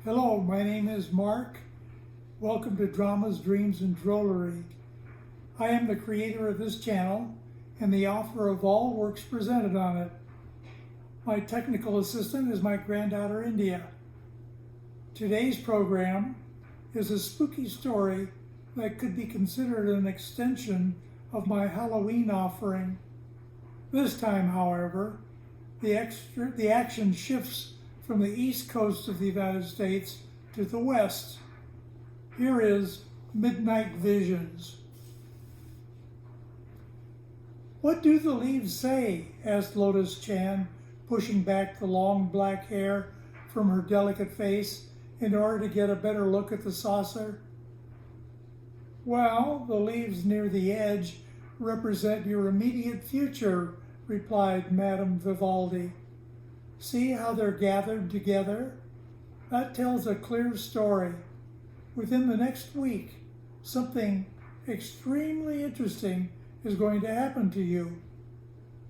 Hello, my name is Mark. Welcome to Dramas, Dreams, and Drollery. I am the creator of this channel and the author of all works presented on it. My technical assistant is my granddaughter, India. Today's program is a spooky story that could be considered an extension of my Halloween offering. This time, however, the action shifts from the east coast of the United States to the west. Here is Midnight Visions. "What do the leaves say?" asked Lotus Chan, pushing back the long black hair from her delicate face in order to get a better look at the saucer. "Well, the leaves near the edge represent your immediate future," replied Madame Vivaldi. "See how they're gathered together? That tells a clear story. Within the next week, something extremely interesting is going to happen to you.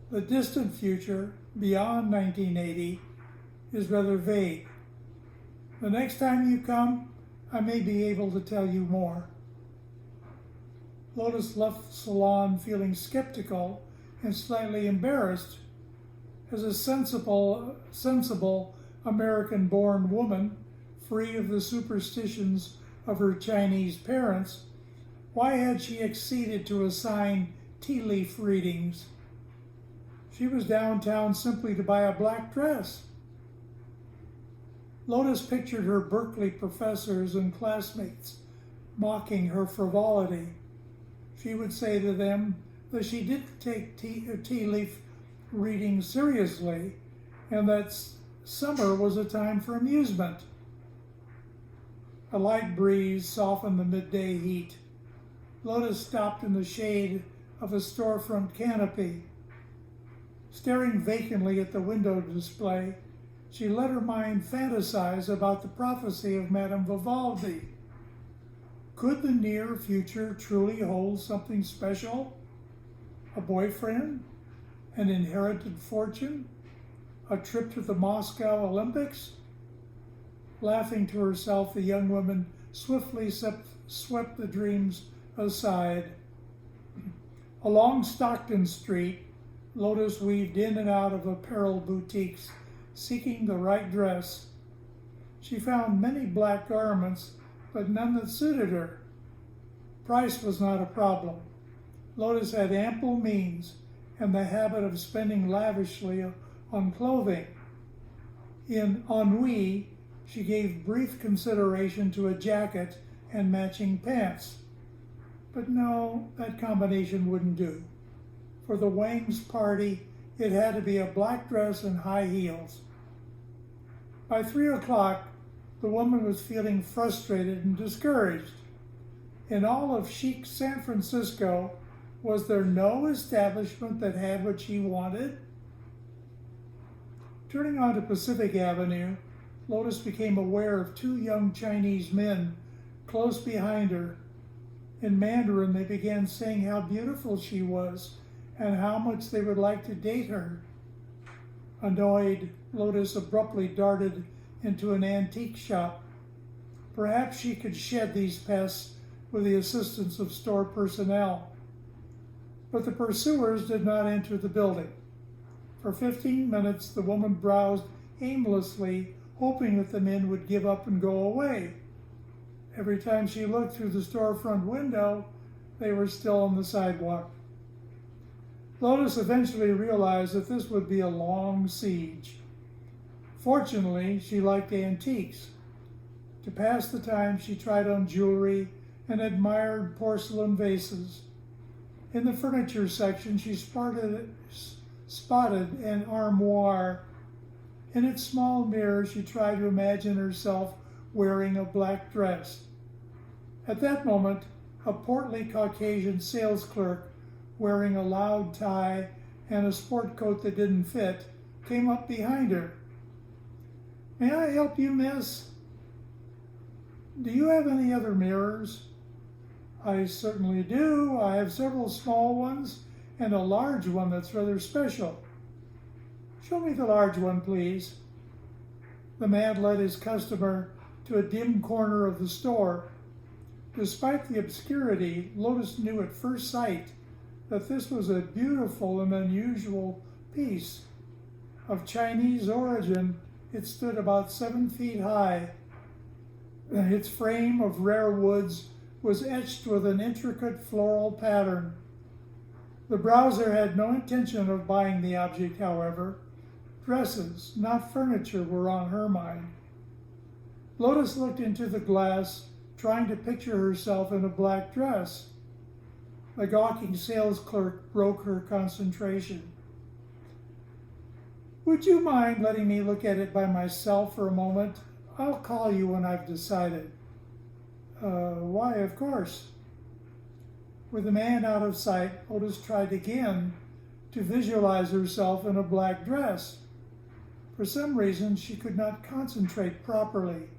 The distant future, beyond 1980, is rather vague. The next time you come, I may be able to tell you more." Lotus left the salon feeling skeptical and slightly embarrassed. As a sensible American-born woman, free of the superstitions of her Chinese parents, why had she acceded to assign tea leaf readings? She was downtown simply to buy a black dress. Lotus pictured her Berkeley professors and classmates mocking her frivolity. She would say to them that she didn't take tea leaf reading seriously, and that summer was a time for amusement. A light breeze softened the midday heat. Lotus stopped in the shade of a storefront canopy. Staring vacantly at the window display, she let her mind fantasize about the prophecy of Madame Vivaldi. Could the near future truly hold something special? A boyfriend? An inherited fortune? A trip to the Moscow Olympics? Laughing to herself, the young woman swiftly swept the dreams aside. Along Stockton Street, Lotus weaved in and out of apparel boutiques, seeking the right dress. She found many black garments, but none that suited her. Price was not a problem. Lotus had ample means and the habit of spending lavishly on clothing. In ennui, she gave brief consideration to a jacket and matching pants. But no, that combination wouldn't do. For the Wang's party, it had to be a black dress and high heels. By 3 o'clock, the woman was feeling frustrated and discouraged. In all of chic San Francisco, was there no establishment that had what she wanted? Turning onto Pacific Avenue, Lotus became aware of two young Chinese men close behind her. In Mandarin, they began saying how beautiful she was and how much they would like to date her. Annoyed, Lotus abruptly darted into an antique shop. Perhaps she could shed these pests with the assistance of store personnel. But the pursuers did not enter the building. For 15 minutes, the woman browsed aimlessly, hoping that the men would give up and go away. Every time she looked through the storefront window, they were still on the sidewalk. Lotus eventually realized that this would be a long siege. Fortunately, she liked antiques. To pass the time, she tried on jewelry and admired porcelain vases. In the furniture section, she spotted an armoire. In its small mirror, she tried to imagine herself wearing a black dress. At that moment, a portly Caucasian sales clerk, wearing a loud tie and a sport coat that didn't fit, came up behind her. "May I help you, miss?" "Do you have any other mirrors?" "I certainly do. I have several small ones and a large one that's rather special." "Show me the large one, please." The man led his customer to a dim corner of the store. Despite the obscurity, Lotus knew at first sight that this was a beautiful and unusual piece. Of Chinese origin, it stood about 7 feet high. Its frame of rare woods was etched with an intricate floral pattern. The browser had no intention of buying the object, however. Dresses, not furniture, were on her mind. Lotus looked into the glass, trying to picture herself in a black dress. The gawking sales clerk broke her concentration. "Would you mind letting me look at it by myself for a moment? I'll call you when I've decided." Why, of course." With the man out of sight, Lotus tried again to visualize herself in a black dress. For some reason, she could not concentrate properly.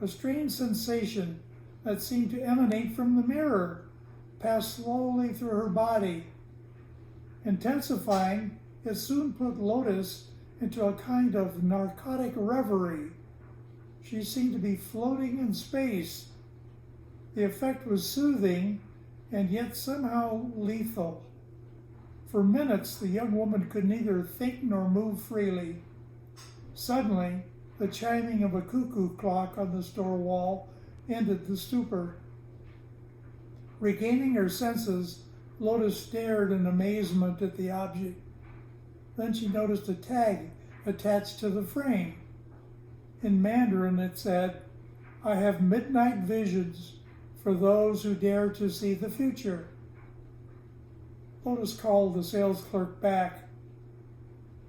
A strange sensation that seemed to emanate from the mirror passed slowly through her body. Intensifying, it soon put Lotus into a kind of narcotic reverie. She seemed to be floating in space. The effect was soothing and yet somehow lethal. For minutes, the young woman could neither think nor move freely. Suddenly, the chiming of a cuckoo clock on the store wall ended the stupor. Regaining her senses, Lotus stared in amazement at the object. Then she noticed a tag attached to the frame. In Mandarin it said, "I have midnight visions for those who dare to see the future." Lotus called the sales clerk back.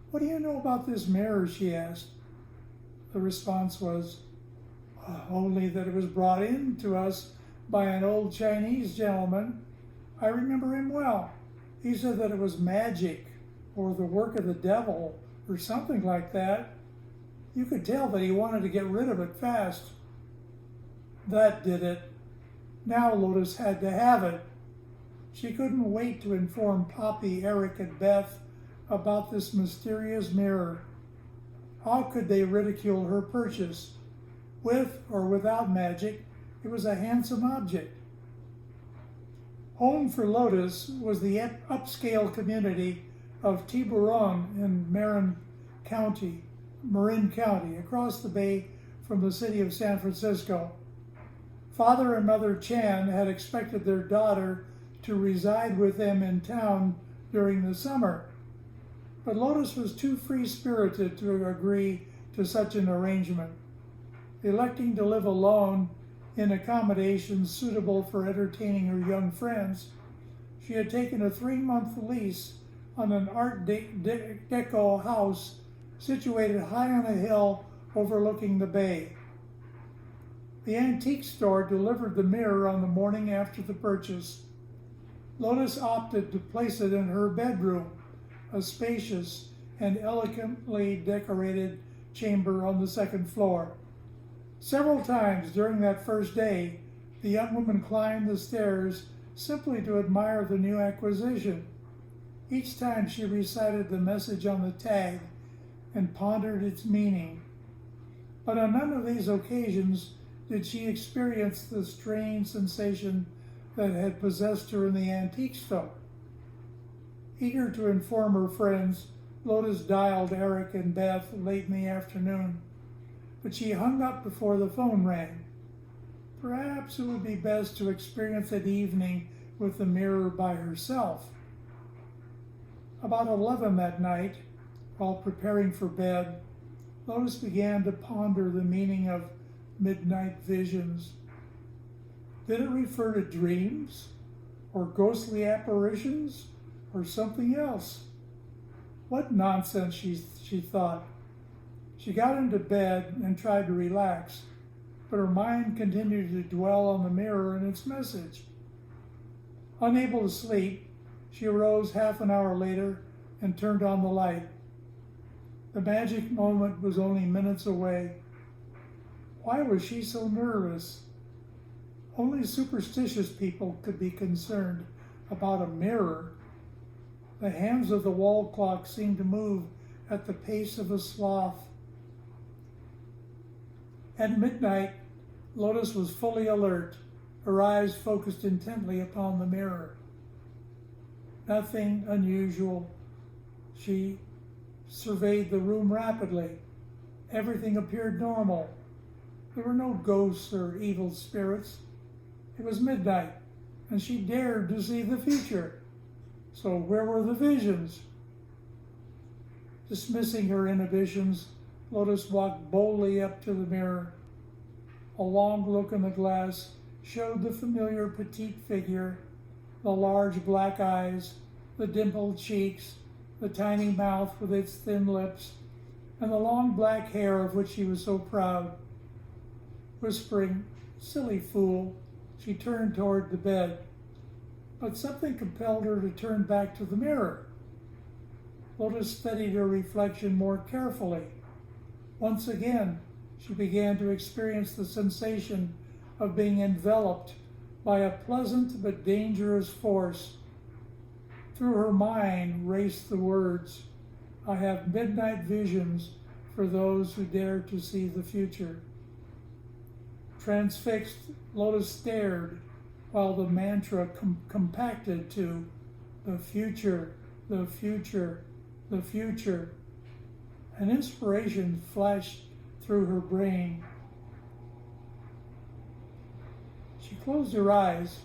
"What do you know about this mirror?" she asked. The response was, "Only that it was brought in to us by an old Chinese gentleman. I remember him well. He said that it was magic or the work of the devil or something like that. You could tell that he wanted to get rid of it fast." That did it. Now Lotus had to have it. She couldn't wait to inform Poppy, Eric, and Beth about this mysterious mirror. How could they ridicule her purchase? With or without magic, it was a handsome object. Home for Lotus was the upscale community of Tiburon in Marin County, across the bay from the city of San Francisco. Father and Mother Chan had expected their daughter to reside with them in town during the summer, but Lotus was too free-spirited to agree to such an arrangement. Electing to live alone in accommodations suitable for entertaining her young friends, she had taken a 3-month lease on an Art Deco house situated high on a hill overlooking the bay. The antique store delivered the mirror on the morning after the purchase. Lotus opted to place it in her bedroom, a spacious and elegantly decorated chamber on the second floor. Several times during that first day, the young woman climbed the stairs simply to admire the new acquisition. Each time she recited the message on the tag and pondered its meaning. But on none of these occasions did she experience the strange sensation that had possessed her in the antique store. Eager to inform her friends, Lotus dialed Eric and Beth late in the afternoon, but she hung up before the phone rang. Perhaps it would be best to experience that evening with the mirror by herself. About 11 that night, while preparing for bed, Lotus began to ponder the meaning of midnight visions. Did it refer to dreams, or ghostly apparitions, or something else? What nonsense, she thought. She got into bed and tried to relax, but her mind continued to dwell on the mirror and its message. Unable to sleep, she arose half an hour later and turned on the light. The magic moment was only minutes away. Why was she so nervous? Only superstitious people could be concerned about a mirror. The hands of the wall clock seemed to move at the pace of a sloth. At midnight, Lotus was fully alert, her eyes focused intently upon the mirror. Nothing unusual. She surveyed the room rapidly. Everything appeared normal. There were no ghosts or evil spirits. It was midnight, and she dared to see the future. So where were the visions? Dismissing her inhibitions, Lotus walked boldly up to the mirror. A long look in the glass showed the familiar petite figure, the large black eyes, the dimpled cheeks, the tiny mouth with its thin lips, and the long black hair of which she was so proud. Whispering, "Silly fool," she turned toward the bed, but something compelled her to turn back to the mirror. Lotus studied her reflection more carefully. Once again, she began to experience the sensation of being enveloped by a pleasant but dangerous force. Through her mind raced the words, "I have midnight visions for those who dare to see the future." Transfixed, Lotus stared while the mantra compacted to "the future, the future, the future." An inspiration flashed through her brain. She closed her eyes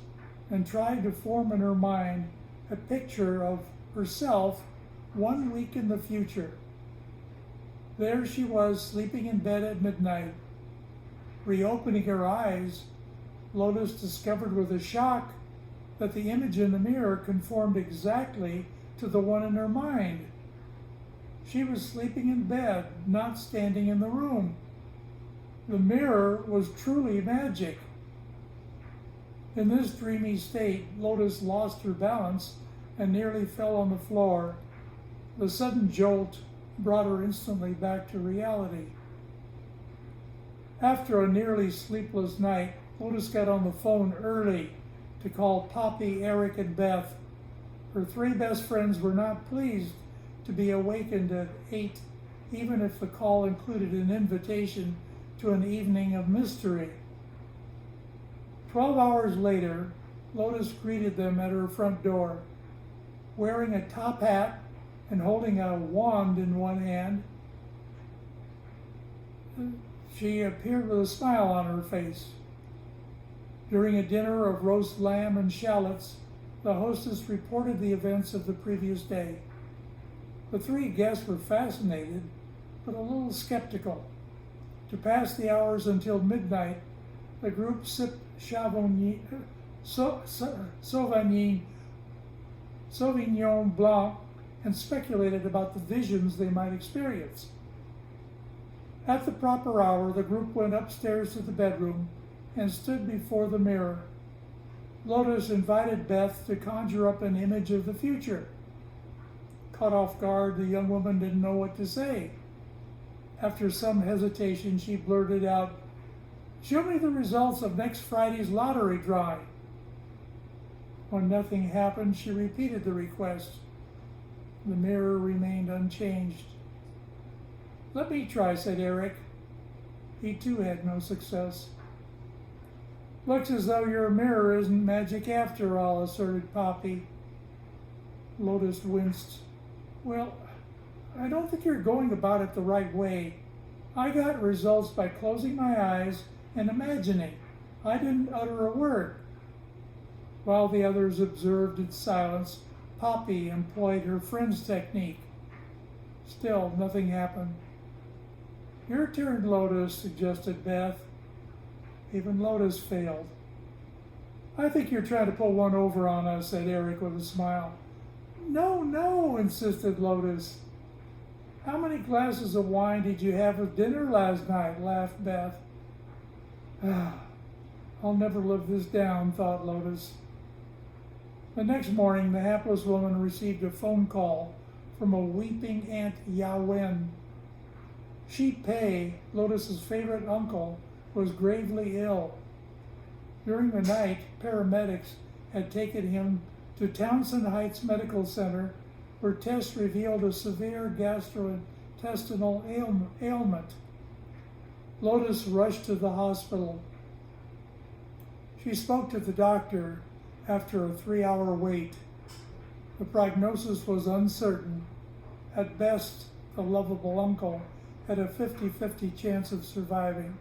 and tried to form in her mind a picture of herself 1 week in the future. There she was, sleeping in bed at midnight. Reopening her eyes, Lotus discovered with a shock that the image in the mirror conformed exactly to the one in her mind. She was sleeping in bed, not standing in the room. The mirror was truly magic. In this dreamy state, Lotus lost her balance and nearly fell on the floor. The sudden jolt brought her instantly back to reality. After a nearly sleepless night, Lotus got on the phone early to call Poppy, Eric, and Beth. Her 3 best friends were not pleased to be awakened at 8, even if the call included an invitation to an evening of mystery. 12 hours later, Lotus greeted them at her front door. Wearing a top hat and holding a wand in one hand, she appeared with a smile on her face. During a dinner of roast lamb and shallots, the hostess reported the events of the previous day. The 3 guests were fascinated, but a little skeptical. To pass the hours until midnight, the group sipped Sauvignon Blanc and speculated about the visions they might experience. At the proper hour, the group went upstairs to the bedroom and stood before the mirror. Lotus invited Beth to conjure up an image of the future. Caught off guard, the young woman didn't know what to say. After some hesitation, she blurted out, "Show me the results of next Friday's lottery drawing." When nothing happened, she repeated the request. The mirror remained unchanged. "Let me try," said Eric. He too had no success. "Looks as though your mirror isn't magic after all," asserted Poppy. Lotus winced. "Well, I don't think you're going about it the right way. I got results by closing my eyes and imagining. I didn't utter a word." While the others observed in silence, Poppy employed her friend's technique. Still, nothing happened. "Your turn, Lotus," suggested Beth. Even Lotus failed. "I think you're trying to pull one over on us," said Eric with a smile. "No, no," insisted Lotus. "How many glasses of wine did you have with dinner last night?" laughed Beth. "I'll never live this down," thought Lotus. The next morning, the hapless woman received a phone call from a weeping Aunt Yawen. Sheep Pei, Lotus's favorite uncle, was gravely ill. During the night, paramedics had taken him to Townsend Heights Medical Center, where tests revealed a severe gastrointestinal ailment. Lotus rushed to the hospital. She spoke to the doctor after a 3-hour wait. The prognosis was uncertain. At best, the lovable uncle had a 50-50 chance of surviving.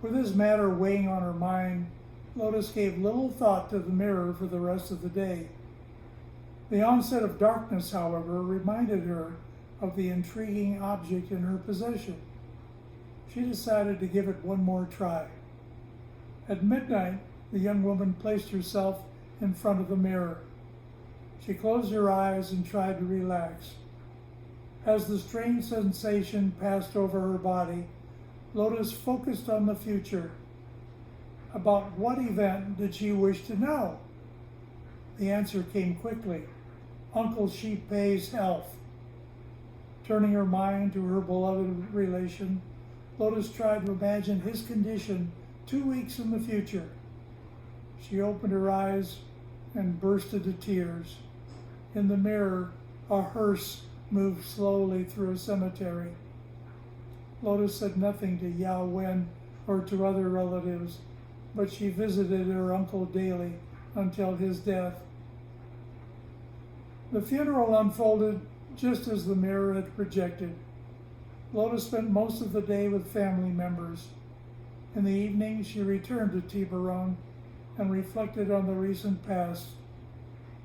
With this matter weighing on her mind, Lotus gave little thought to the mirror for the rest of the day. The onset of darkness, however, reminded her of the intriguing object in her possession. She decided to give it one more try. At midnight, the young woman placed herself in front of the mirror. She closed her eyes and tried to relax. As the strange sensation passed over her body, Lotus focused on the future. About what event did she wish to know? The answer came quickly: Uncle Sheep Pei's health. Turning her mind to her beloved relation, Lotus tried to imagine his condition 2 weeks in the future. She opened her eyes and burst into tears. In the mirror, a hearse moved slowly through a cemetery. Lotus said nothing to Yao Wen or to other relatives, but she visited her uncle daily until his death. The funeral unfolded just as the mirror had projected. Lotus spent most of the day with family members. In the evening, she returned to Tiburon and reflected on the recent past.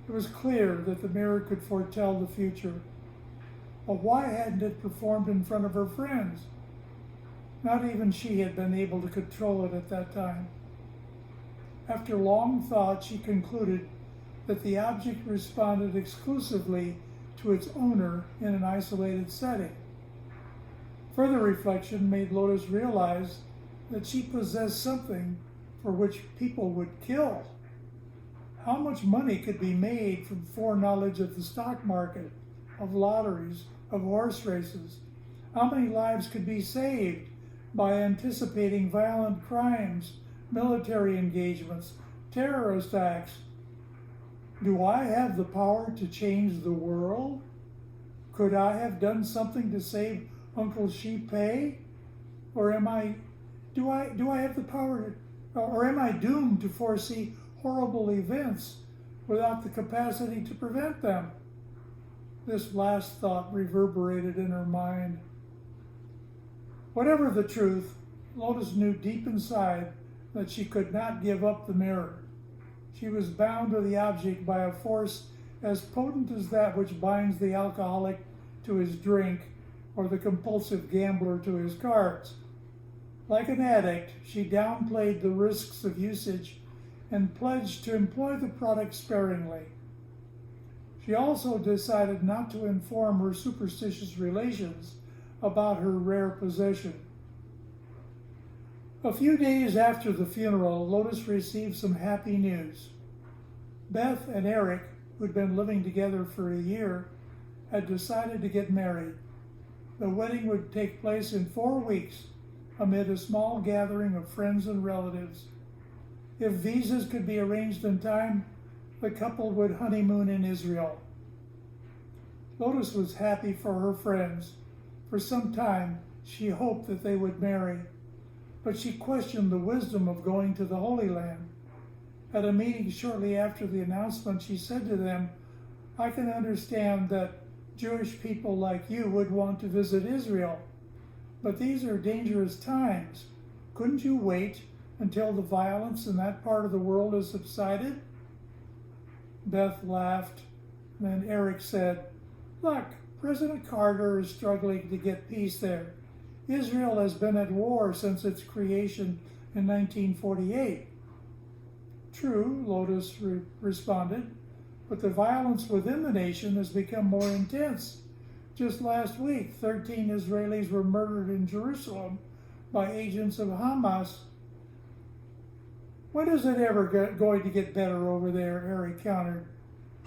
It was clear that the mirror could foretell the future. But why hadn't it performed in front of her friends? Not even she had been able to control it at that time. After long thought, she concluded that the object responded exclusively to its owner in an isolated setting. Further reflection made Lotus realize that she possessed something for which people would kill. How much money could be made from foreknowledge of the stock market, of lotteries, of horse races? How many lives could be saved by anticipating violent crimes, military engagements, terrorist acts? Do I have the power to change the world? Could I have done something to save Uncle Sheep Pei? Or do I have the power or am I doomed to foresee horrible events without the capacity to prevent them? This last thought reverberated in her mind. Whatever the truth, Lotus knew deep inside that she could not give up the mirror. She was bound to the object by a force as potent as that which binds the alcoholic to his drink or the compulsive gambler to his cards. Like an addict, she downplayed the risks of usage and pledged to employ the product sparingly. She also decided not to inform her superstitious relations about her rare possession. A few days after the funeral, Lotus received some happy news. Beth and Eric, who'd been living together for a year, had decided to get married. The wedding would take place in 4 weeks amid a small gathering of friends and relatives. If visas could be arranged in time, the couple would honeymoon in Israel. Lotus was happy for her friends. For some time, she hoped that they would marry, but she questioned the wisdom of going to the Holy Land. At a meeting shortly after the announcement, she said to them, "I can understand that Jewish people like you would want to visit Israel, but these are dangerous times. Couldn't you wait until the violence in that part of the world has subsided?" Beth laughed. Then Eric said, "Look, President Carter is struggling to get peace there. Israel has been at war since its creation in 1948. True, Lotus responded, but the violence within the nation has become more intense. Just last week, 13 Israelis were murdered in Jerusalem by agents of Hamas. When is it ever going to get better over there?" Eric countered.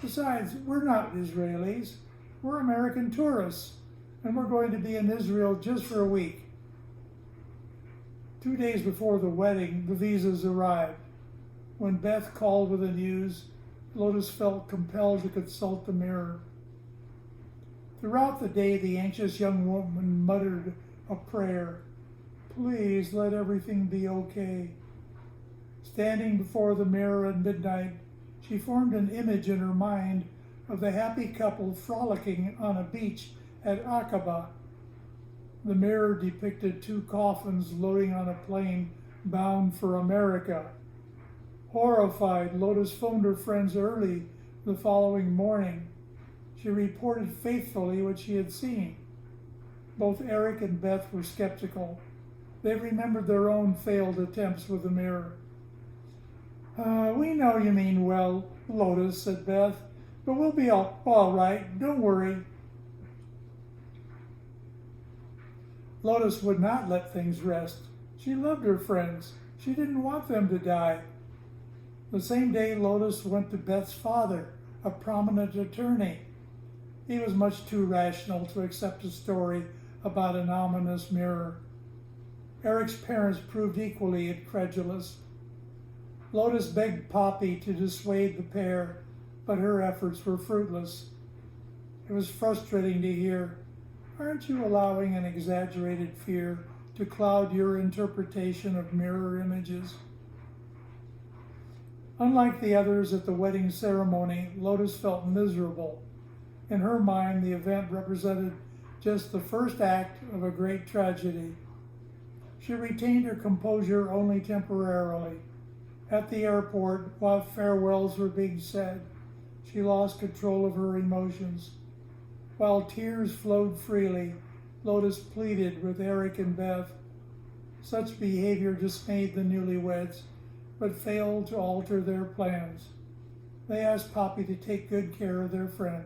"Besides, we're not Israelis. We're American tourists, and we're going to be in Israel just for a week." 2 days before the wedding, the visas arrived. When Beth called with the news, Lotus felt compelled to consult the mirror. Throughout the day, the anxious young woman muttered a prayer. Please let everything be okay. Standing before the mirror at midnight, she formed an image in her mind of the happy couple frolicking on a beach at Aqaba. The mirror depicted two coffins loading on a plane bound for America. Horrified, Lotus phoned her friends early the following morning. She reported faithfully what she had seen. Both Eric and Beth were skeptical. They remembered their own failed attempts with the mirror. We know you mean well, Lotus, said Beth, but we'll be all right. Don't worry. Lotus would not let things rest. She loved her friends. She didn't want them to die. The same day, Lotus went to Beth's father, a prominent attorney. He was much too rational to accept a story about an ominous mirror. Eric's parents proved equally incredulous. Lotus begged Poppy to dissuade the pair, but her efforts were fruitless. It was frustrating to hear, "Aren't you allowing an exaggerated fear to cloud your interpretation of mirror images?" Unlike the others at the wedding ceremony, Lotus felt miserable. In her mind, the event represented just the first act of a great tragedy. She retained her composure only temporarily. At the airport, while farewells were being said, she lost control of her emotions. While tears flowed freely, Lotus pleaded with Eric and Beth. Such behavior dismayed the newlyweds, but failed to alter their plans. They asked Poppy to take good care of their friend.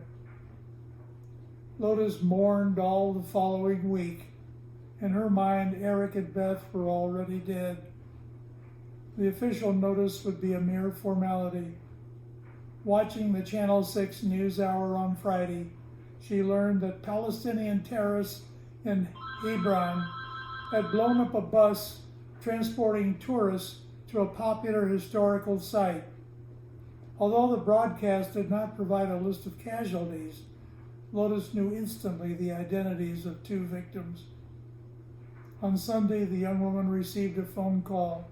Lotus mourned all the following week. In her mind, Eric and Beth were already dead. The official notice would be a mere formality. Watching the Channel 6 News Hour on Friday, she learned that Palestinian terrorists in Hebron had blown up a bus transporting tourists to a popular historical site. Although the broadcast did not provide a list of casualties, Lotus knew instantly the identities of two victims. On Sunday, the young woman received a phone call.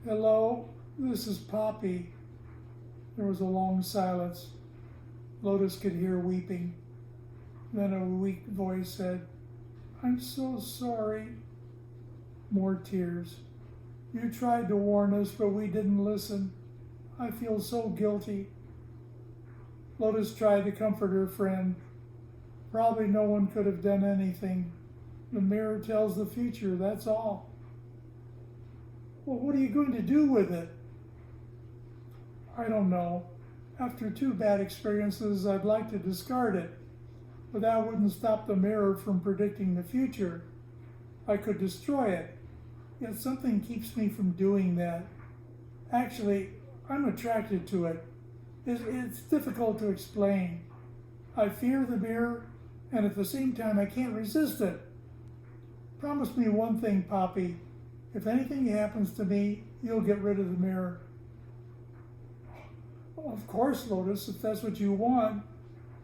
"Hello, this is Poppy." There was a long silence. Lotus could hear weeping. Then a weak voice said, "I'm so sorry." More tears. "You tried to warn us, but we didn't listen. I feel so guilty." Lotus tried to comfort her friend. "Probably no one could have done anything. The mirror tells the future, that's all." "Well, what are you going to do with it?" "I don't know. After 2 bad experiences, I'd like to discard it, but that wouldn't stop the mirror from predicting the future. I could destroy it, yet something keeps me from doing that. Actually, I'm attracted to it. It's difficult to explain. I fear the mirror, and at the same time, I can't resist it. Promise me one thing, Poppy. If anything happens to me, you'll get rid of the mirror." "Of course, Lotus, if that's what you want.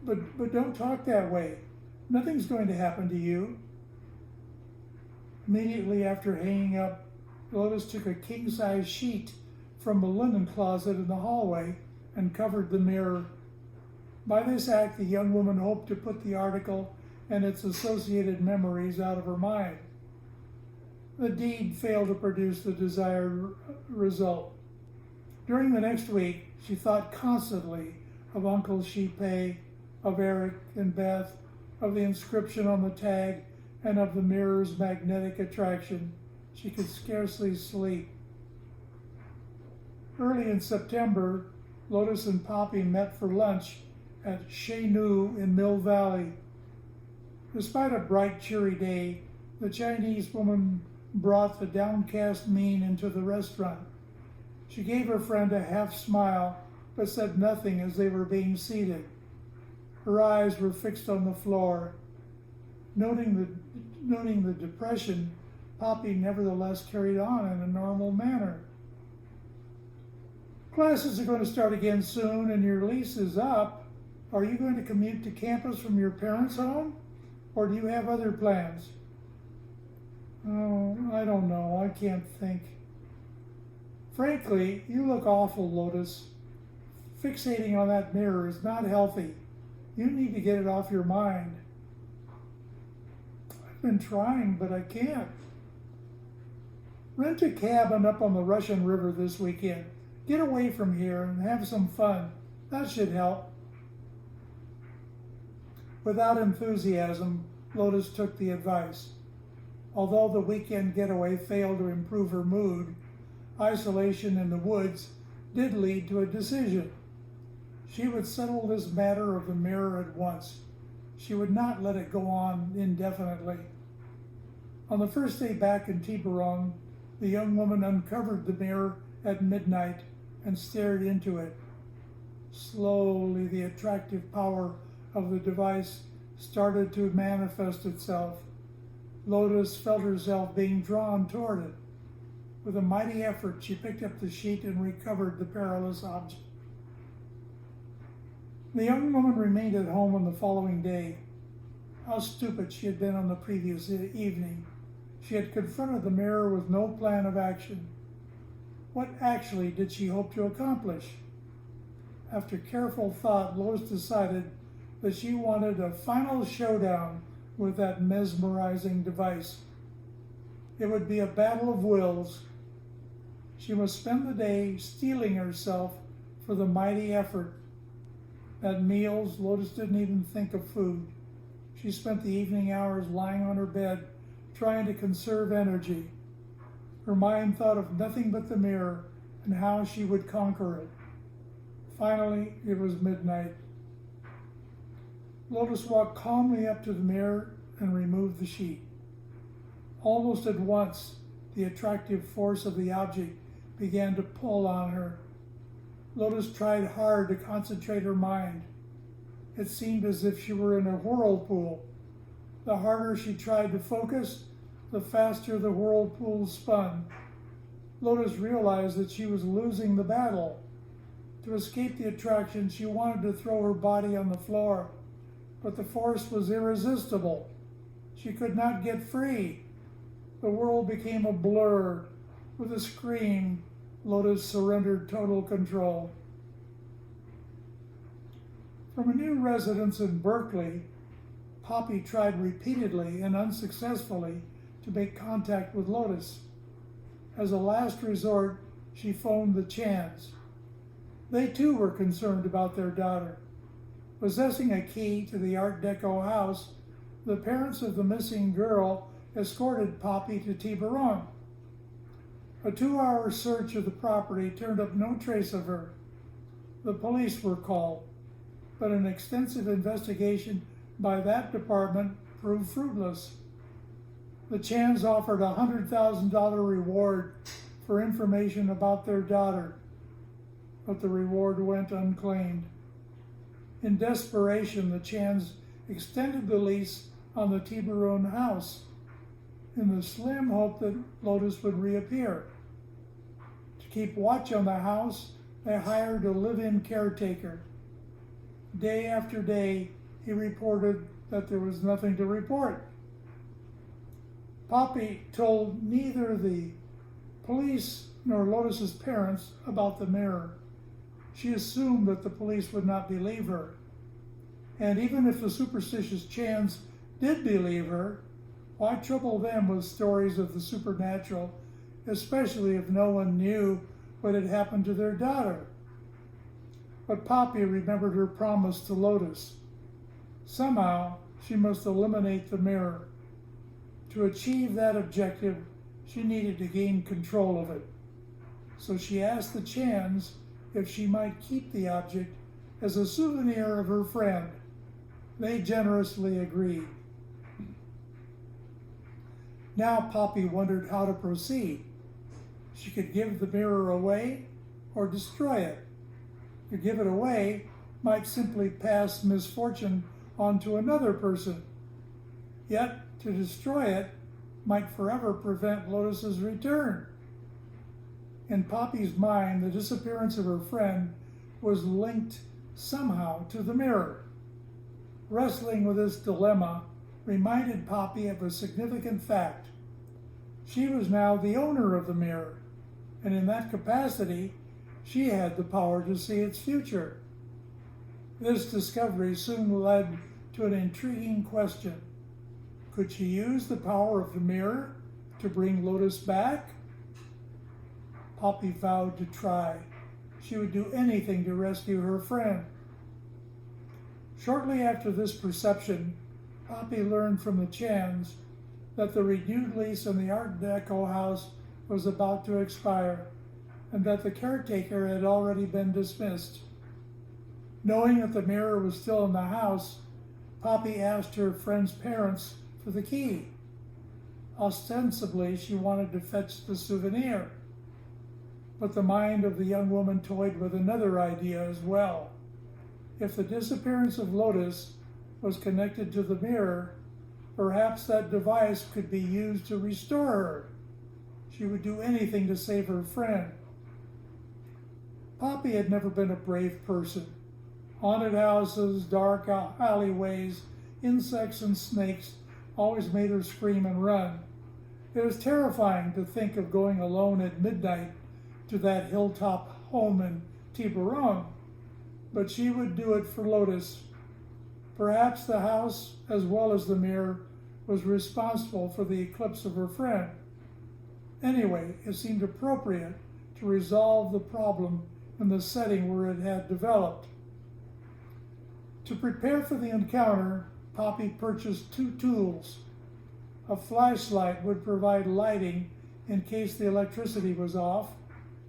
But don't talk that way. Nothing's going to happen to you." Immediately after hanging up, Lotus took a king-size sheet from a linen closet in the hallway and covered the mirror. By this act, the young woman hoped to put the article and its associated memories out of her mind. The deed failed to produce the desired result. During the next week, she thought constantly of Uncle Shipei, of Eric and Beth, of the inscription on the tag, and of the mirror's magnetic attraction. She could scarcely sleep. Early in September, Lotus and Poppy met for lunch at Chez Nous in Mill Valley. Despite a bright, cheery day, the Chinese woman brought the downcast mien into the restaurant. She gave her friend a half smile, but said nothing as they were being seated. Her eyes were fixed on the floor. Noting the depression, Poppy nevertheless carried on in a normal manner. "Classes are going to start again soon, and your lease is up. Are you going to commute to campus from your parents' home, or do you have other plans?" "Oh, I don't know. I can't think. Frankly, you look awful, Lotus. Fixating on that mirror is not healthy. You need to get it off your mind. I've been trying, but I can't. Rent a cabin up on the Russian River this weekend. Get away from here and have some fun. That should help. Without enthusiasm, Lotus took the advice. Although the weekend getaway failed to improve her mood, isolation in the woods did lead to a decision. She would settle this matter of the mirror at once. She would not let it go on indefinitely. On the first day back in Tiburon, the young woman uncovered the mirror at midnight and stared into it. Slowly, the attractive power of the device started to manifest itself. Lotus felt herself being drawn toward it. With a mighty effort, she picked up the sheet and recovered the perilous object. The young woman remained at home on the following day. How stupid she had been on the previous evening. She had confronted the mirror with no plan of action. What actually did she hope to accomplish? After careful thought, Lotus decided that she wanted a final showdown with that mesmerizing device. It would be a battle of wills. She must spend the day steeling herself for the mighty effort. At meals, Lotus didn't even think of food. She spent the evening hours lying on her bed, trying to conserve energy. Her mind thought of nothing but the mirror and how she would conquer it. Finally, it was midnight. Lotus walked calmly up to the mirror and removed the sheet. Almost at once, the attractive force of the object began to pull on her. Lotus tried hard to concentrate her mind. It seemed as if she were in a whirlpool. The harder she tried to focus, the faster the whirlpool spun. Lotus realized that she was losing the battle. To escape the attraction, she wanted to throw her body on the floor, but the force was irresistible. She could not get free. The world became a blur. With a scream, Lotus surrendered total control. From a new residence in Berkeley, Poppy tried repeatedly and unsuccessfully to make contact with Lotus. As a last resort, she phoned the Chans. They too were concerned about their daughter. Possessing a key to the Art Deco house, the parents of the missing girl escorted Poppy to Tiburon. A 2-hour search of the property turned up no trace of her. The police were called, but an extensive investigation by that department proved fruitless. The Chans offered a $100,000 reward for information about their daughter, but the reward went unclaimed. In desperation, the Chans extended the lease on the Tiburon house in the slim hope that Lotus would reappear. To keep watch on the house, they hired a live-in caretaker. Day after day, he reported that there was nothing to report. Poppy told neither the police nor Lotus's parents about the mirror. She assumed that the police would not believe her. And even if the superstitious Chans did believe her, why trouble them with stories of the supernatural, especially if no one knew what had happened to their daughter? But Poppy remembered her promise to Lotus. Somehow, she must eliminate the mirror. To achieve that objective, she needed to gain control of it. So she asked the Chans if she might keep the object as a souvenir of her friend. They generously agreed. Now Poppy wondered how to proceed. She could give the mirror away or destroy it. To give it away might simply pass misfortune on to another person. Yet to destroy it might forever prevent Lotus's return. In Poppy's mind, the disappearance of her friend was linked somehow to the mirror. Wrestling with this dilemma reminded Poppy of a significant fact. She was now the owner of the mirror, and in that capacity, she had the power to see its future. This discovery soon led to an intriguing question. Could she use the power of the mirror to bring Lotus back? Poppy vowed to try. She would do anything to rescue her friend. Shortly after this perception, Poppy learned from the Chans that the renewed lease on the Art Deco house was about to expire, and that the caretaker had already been dismissed. Knowing that the mirror was still in the house, Poppy asked her friend's parents for the key. Ostensibly, she wanted to fetch the souvenir, but the mind of the young woman toyed with another idea as well. If the disappearance of Lotus was connected to the mirror, perhaps that device could be used to restore her. She would do anything to save her friend. Poppy had never been a brave person. Haunted houses, dark alleyways, insects and snakes always made her scream and run. It was terrifying to think of going alone at midnight to that hilltop home in Tiburon, but she would do it for Lotus. Perhaps the house, as well as the mirror, was responsible for the eclipse of her friend. Anyway, it seemed appropriate to resolve the problem in the setting where it had developed. To prepare for the encounter, Poppy purchased 2 tools. A flashlight would provide lighting in case the electricity was off,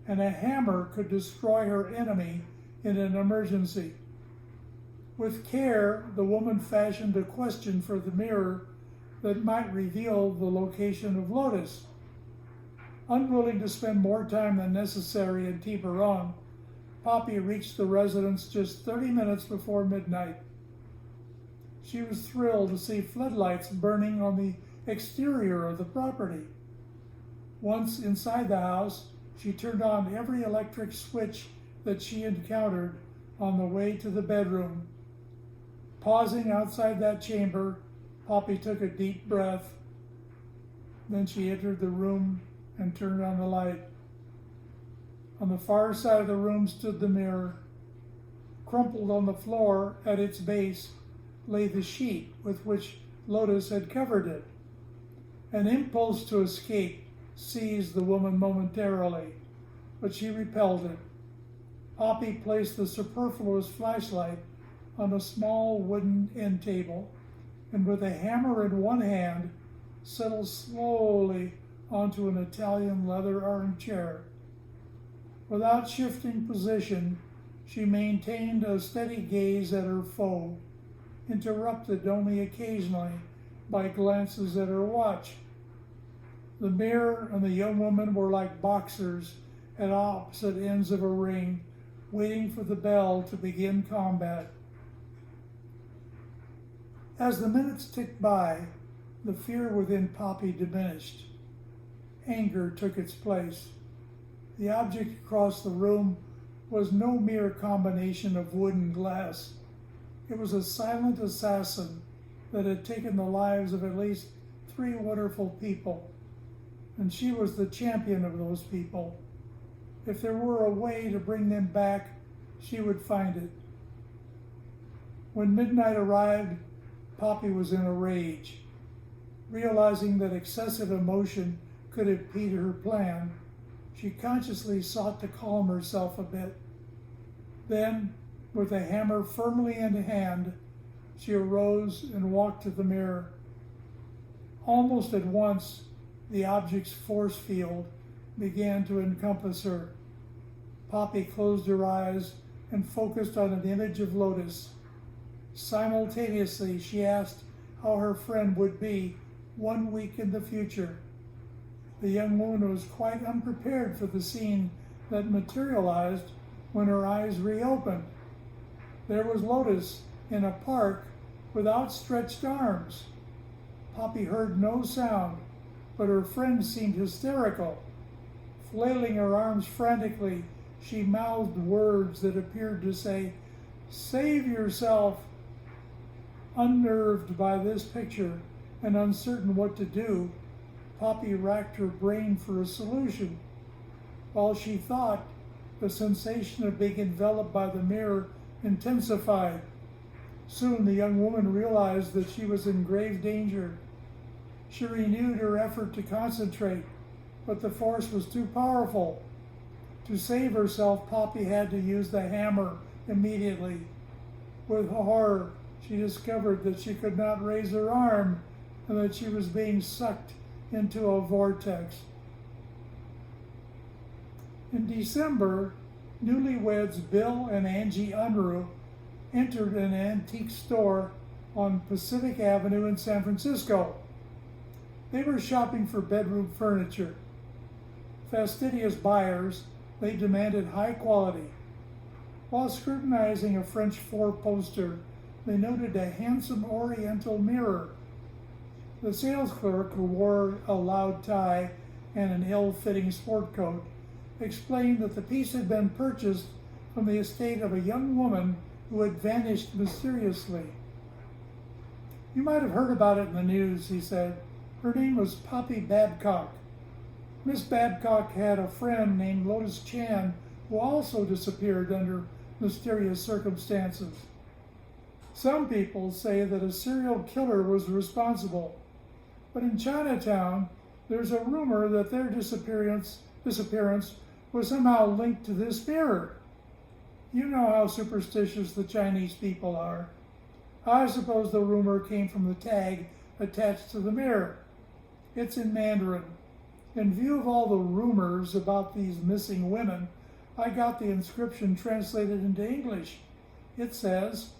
and a hammer could destroy her enemy in an emergency. With care, the woman fashioned a question for the mirror that might reveal the location of Lotus. Unwilling to spend more time than necessary in Tiburon, Poppy reached the residence just 30 minutes before midnight. She was thrilled to see floodlights burning on the exterior of the property. Once inside the house, she turned on every electric switch that she encountered on the way to the bedroom. Pausing outside that chamber, Poppy took a deep breath. Then she entered the room and turned on the light. On the far side of the room stood the mirror. Crumpled on the floor at its base lay the sheet with which Lotus had covered it. An impulse to escape seized the woman momentarily, but she repelled it. Poppy placed the superfluous flashlight on a small wooden end table, and with a hammer in one hand, settled slowly onto an Italian leather armchair. Without shifting position, she maintained a steady gaze at her foe, interrupted only occasionally by glances at her watch. The mirror and the young woman were like boxers at opposite ends of a ring, waiting for the bell to begin combat. As the minutes ticked by, the fear within Poppy diminished. Anger took its place. The object across the room was no mere combination of wood and glass. It was a silent assassin that had taken the lives of at least 3 wonderful people, and she was the champion of those people. If there were a way to bring them back, she would find it. When midnight arrived, Poppy was in a rage. Realizing that excessive emotion could impede her plan, she consciously sought to calm herself a bit. Then, with a hammer firmly in hand, she arose and walked to the mirror. Almost at once, the object's force field began to encompass her. Poppy closed her eyes and focused on an image of Lotus. Simultaneously, she asked how her friend would be 1 week in the future. The young woman was quite unprepared for the scene that materialized when her eyes reopened. There was Lotus in a park with outstretched arms. Poppy heard no sound, but her friend seemed hysterical. Flailing her arms frantically, she mouthed words that appeared to say, "Save yourself!" Unnerved by this picture and uncertain what to do, Poppy racked her brain for a solution. While she thought, the sensation of being enveloped by the mirror intensified. Soon the young woman realized that she was in grave danger. She renewed her effort to concentrate, but the force was too powerful. To save herself, Poppy had to use the hammer immediately. With horror, she discovered that she could not raise her arm and that she was being sucked into a vortex. In December, newlyweds Bill and Angie Unruh entered an antique store on Pacific Avenue in San Francisco. They were shopping for bedroom furniture. Fastidious buyers, they demanded high quality. While scrutinizing a French four-poster, they noted a handsome oriental mirror. The sales clerk, who wore a loud tie and an ill-fitting sport coat, explained that the piece had been purchased from the estate of a young woman who had vanished mysteriously. "You might have heard about it in the news," he said. "Her name was Poppy Babcock. Miss Babcock had a friend named Lotus Chan who also disappeared under mysterious circumstances. Some people say that a serial killer was responsible, but in Chinatown, there's a rumor that their disappearance was somehow linked to this mirror. You know how superstitious the Chinese people are. I suppose the rumor came from the tag attached to the mirror. It's in Mandarin. In view of all the rumors about these missing women, I got the inscription translated into English. It says,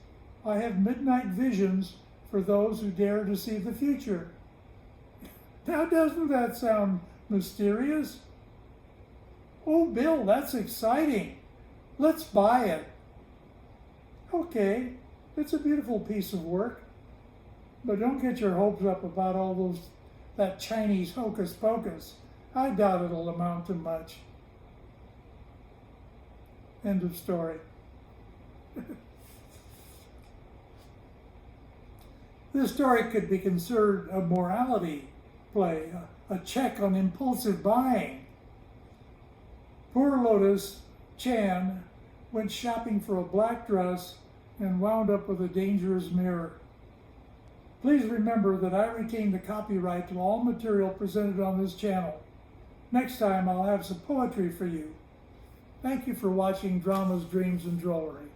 'I have midnight visions for those who dare to see the future.' Now, doesn't that sound mysterious?" "Oh, Bill, that's exciting. Let's buy it." "Okay, it's a beautiful piece of work. But don't get your hopes up about that Chinese hocus pocus. I doubt it'll amount to much." End of story. This story could be considered a morality play, a check on impulsive buying. Poor Lotus Chan went shopping for a black dress and wound up with a dangerous mirror. Please remember that I retain the copyright to all material presented on this channel. Next time I'll have some poetry for you. Thank you for watching Dramas, Dreams, and Drollery.